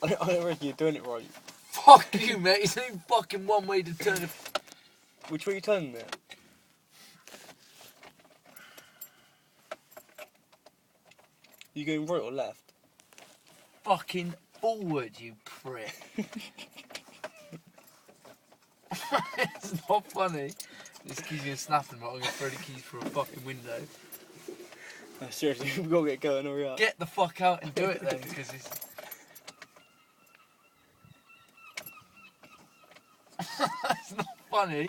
I don't reckon you're doing it right. Fuck you, mate. It's only fucking one way to turn it. Which way are you turning it? You going right or left? Fucking forward, you prick. It's not funny. This keys gonna snap them, but I'm gonna throw the keys through a fucking window. No, seriously, we've got to get going, hurry up. Get the fuck out and do it then, because it's... It's not funny.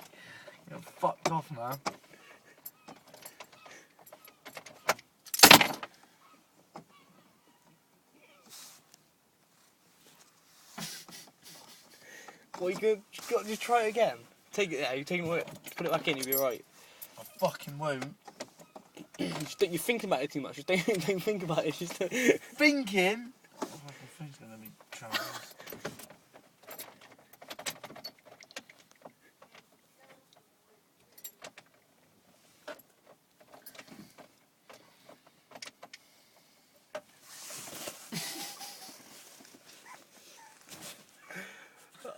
You're fucked off, man. Well, you could just try it again. Take it there, you take it away, put it back in, you'll be alright. I fucking won't. You're thinking about it too much, just don't think about it, just Thinking? Oh, my phone's gonna let me try this.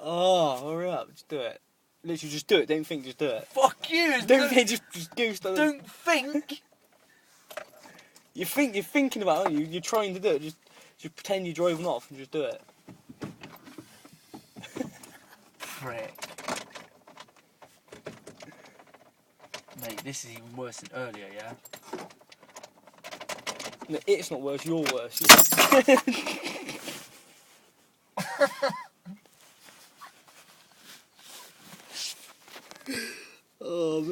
Oh, hurry up, just do it. Literally, just do it, don't think, just do it. Fuck you! Don't think, just do stuff. Don't think! You're thinking about it, you're trying to do it, just pretend you're driving off and just do it. Prick. Mate, this is even worse than earlier, yeah? No, it's not worse, you're worse. Oh, man.